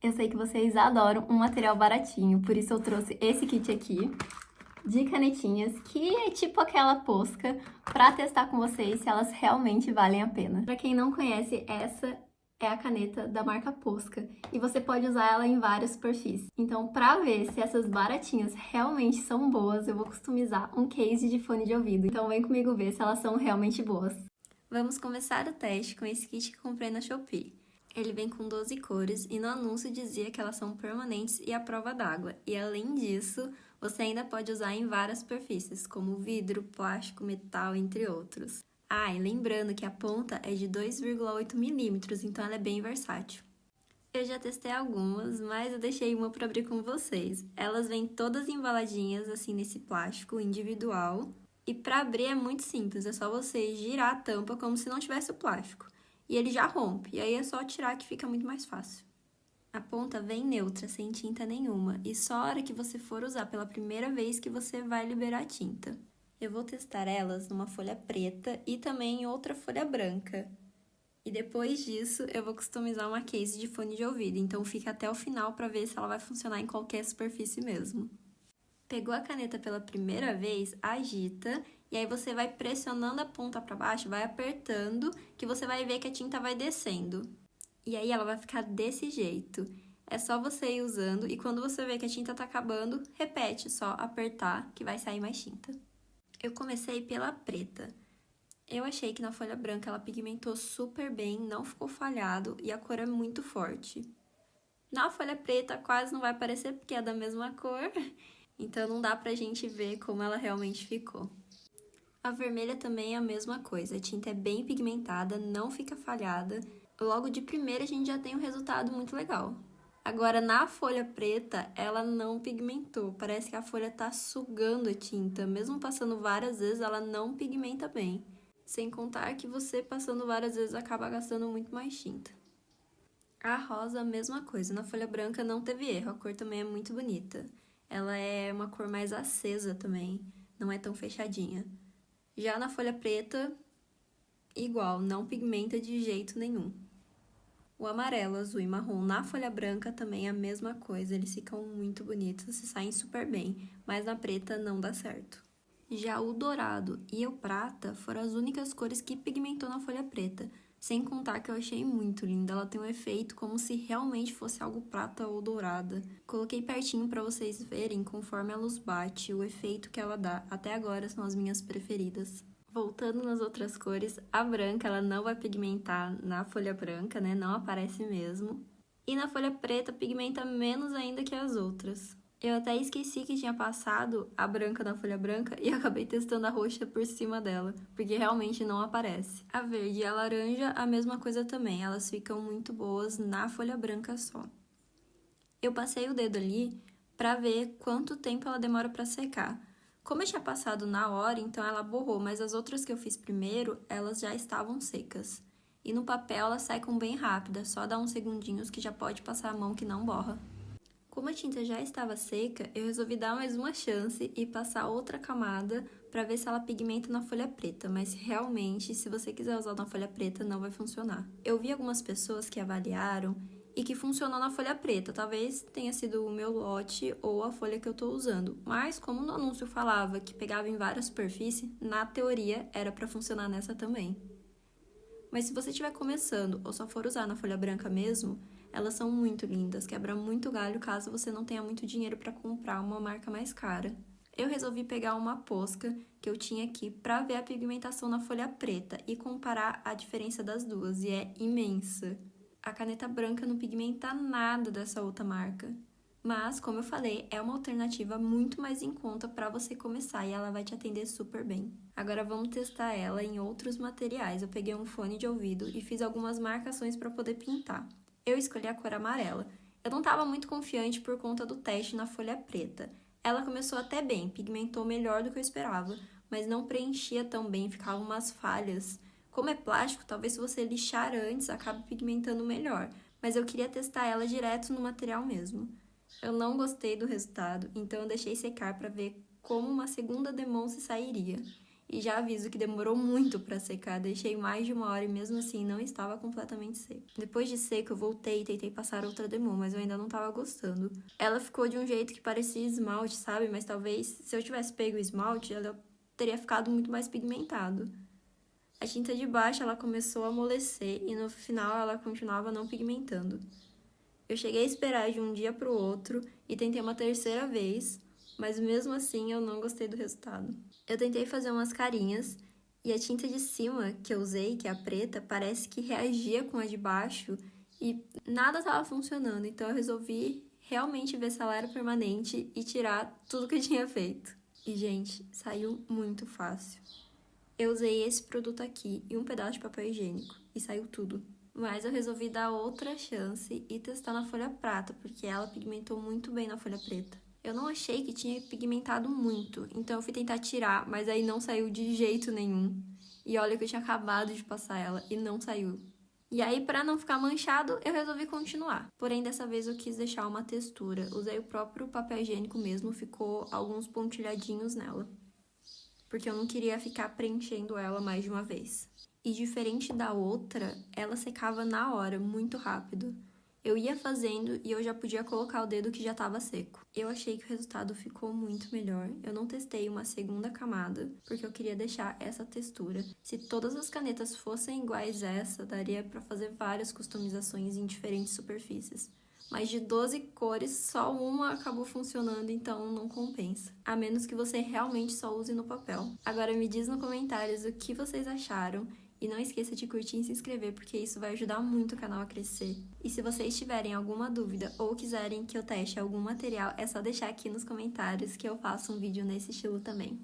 Eu sei que vocês adoram um material baratinho, por isso eu trouxe esse kit aqui de canetinhas, que é tipo aquela Posca, pra testar com vocês se elas realmente valem a pena. Pra quem não conhece, essa é a caneta da marca Posca e você pode usar ela em várias superfícies. Então, pra ver se essas baratinhas realmente são boas, eu vou customizar um case de fone de ouvido. Então, vem comigo ver se elas são realmente boas. Vamos começar o teste com esse kit que comprei na Shopee. Ele vem com 12 cores e no anúncio dizia que elas são permanentes e à prova d'água. E além disso, você ainda pode usar em várias superfícies, como vidro, plástico, metal, entre outros. Ah, e lembrando que a ponta é de 2,8 milímetros, então ela é bem versátil. Eu já testei algumas, mas eu deixei uma para abrir com vocês. Elas vêm todas embaladinhas assim nesse plástico individual. E para abrir é muito simples, é só você girar a tampa como se não tivesse o plástico. E ele já rompe, e aí é só tirar que fica muito mais fácil. A ponta vem neutra, sem tinta nenhuma, e só a hora que você for usar pela primeira vez que você vai liberar a tinta. Eu vou testar elas numa folha preta e também em outra folha branca. E depois disso, eu vou customizar uma case de fone de ouvido, então fica até o final para ver se ela vai funcionar em qualquer superfície mesmo. Pegou a caneta pela primeira vez, agita, e aí você vai pressionando a ponta para baixo, vai apertando, que você vai ver que a tinta vai descendo. E aí ela vai ficar desse jeito. É só você ir usando, e quando você vê que a tinta tá acabando, repete, só apertar, que vai sair mais tinta. Eu comecei pela preta. Eu achei que na folha branca ela pigmentou super bem, não ficou falhado, e a cor é muito forte. Na folha preta quase não vai aparecer porque é da mesma cor, então não dá pra gente ver como ela realmente ficou. A vermelha também é a mesma coisa, a tinta é bem pigmentada, não fica falhada. Logo de primeira a gente já tem um resultado muito legal. Agora na folha preta ela não pigmentou, parece que a folha tá sugando a tinta, mesmo passando várias vezes ela não pigmenta bem. Sem contar que você passando várias vezes acaba gastando muito mais tinta. A rosa, a mesma coisa. Na folha branca não teve erro, a cor também é muito bonita. Ela é uma cor mais acesa também, não é tão fechadinha. Já na folha preta, igual, não pigmenta de jeito nenhum. O amarelo, azul e marrom na folha branca também é a mesma coisa, eles ficam muito bonitos, se saem super bem, mas na preta não dá certo. Já o dourado e o prata foram as únicas cores que pigmentou na folha preta, sem contar que eu achei muito linda, ela tem um efeito como se realmente fosse algo prata ou dourada. Coloquei pertinho para vocês verem conforme a luz bate, o efeito que ela dá, até agora são as minhas preferidas. Voltando nas outras cores, a branca ela não vai pigmentar na folha branca, né? Não aparece mesmo. E na folha preta pigmenta menos ainda que as outras. Eu até esqueci que tinha passado a branca na folha branca e acabei testando a roxa por cima dela, porque realmente não aparece. A verde e a laranja, a mesma coisa também, elas ficam muito boas na folha branca só. Eu passei o dedo ali pra ver quanto tempo ela demora pra secar. Como eu tinha passado na hora, então ela borrou, mas as outras que eu fiz primeiro, elas já estavam secas. E no papel elas secam bem rápido, é só dar uns segundinhos que já pode passar a mão que não borra. Como a tinta já estava seca, eu resolvi dar mais uma chance e passar outra camada para ver se ela pigmenta na folha preta, mas realmente, se você quiser usar na folha preta, não vai funcionar. Eu vi algumas pessoas que avaliaram e que funcionou na folha preta, talvez tenha sido o meu lote ou a folha que eu estou usando, mas como no anúncio falava que pegava em várias superfícies, na teoria era para funcionar nessa também. Mas se você estiver começando ou só for usar na folha branca mesmo, elas são muito lindas, quebra muito galho caso você não tenha muito dinheiro para comprar uma marca mais cara. Eu resolvi pegar uma Posca que eu tinha aqui para ver a pigmentação na folha preta e comparar a diferença das duas, e é imensa. A caneta branca não pigmenta nada dessa outra marca. Mas, como eu falei, é uma alternativa muito mais em conta para você começar e ela vai te atender super bem. Agora vamos testar ela em outros materiais. Eu peguei um fone de ouvido e fiz algumas marcações para poder pintar. Eu escolhi a cor amarela. Eu não estava muito confiante por conta do teste na folha preta. Ela começou até bem, pigmentou melhor do que eu esperava, mas não preenchia tão bem, ficavam umas falhas. Como é plástico, talvez se você lixar antes acabe pigmentando melhor, mas eu queria testar ela direto no material mesmo. Eu não gostei do resultado, então eu deixei secar para ver como uma segunda demão se sairia. E já aviso que demorou muito pra secar, deixei mais de 1 hora e mesmo assim não estava completamente seco. Depois de seco eu voltei e tentei passar outra Demô, mas eu ainda não tava gostando. Ela ficou de um jeito que parecia esmalte, sabe? Mas talvez se eu tivesse pego o esmalte, ela teria ficado muito mais pigmentado. A tinta de baixo ela começou a amolecer e no final ela continuava não pigmentando. Eu cheguei a esperar de um dia pro outro e tentei uma terceira vez, mas mesmo assim eu não gostei do resultado. Eu tentei fazer umas carinhas e a tinta de cima que eu usei, que é a preta, parece que reagia com a de baixo e nada estava funcionando, então eu resolvi realmente ver se ela era permanente e tirar tudo que eu tinha feito. E, gente, saiu muito fácil. Eu usei esse produto aqui e um pedaço de papel higiênico e saiu tudo. Mas eu resolvi dar outra chance e testar na folha prata, porque ela pigmentou muito bem na folha preta. Eu não achei que tinha pigmentado muito, então eu fui tentar tirar, mas aí não saiu de jeito nenhum. E olha que eu tinha acabado de passar ela e não saiu. E aí, pra não ficar manchado, eu resolvi continuar. Porém, dessa vez eu quis deixar uma textura. Usei o próprio papel higiênico mesmo, ficou alguns pontilhadinhos nela. Porque eu não queria ficar preenchendo ela mais de uma vez. E diferente da outra, ela secava na hora, muito rápido. Eu ia fazendo e eu já podia colocar o dedo que já estava seco. Eu achei que o resultado ficou muito melhor. Eu não testei uma segunda camada, porque eu queria deixar essa textura. Se todas as canetas fossem iguais a essa, daria para fazer várias customizações em diferentes superfícies. Mas de 12 cores, só uma acabou funcionando, então não compensa. A menos que você realmente só use no papel. Agora me diz nos comentários o que vocês acharam. E não esqueça de curtir e se inscrever, porque isso vai ajudar muito o canal a crescer. E se vocês tiverem alguma dúvida ou quiserem que eu teste algum material, é só deixar aqui nos comentários que eu faço um vídeo nesse estilo também.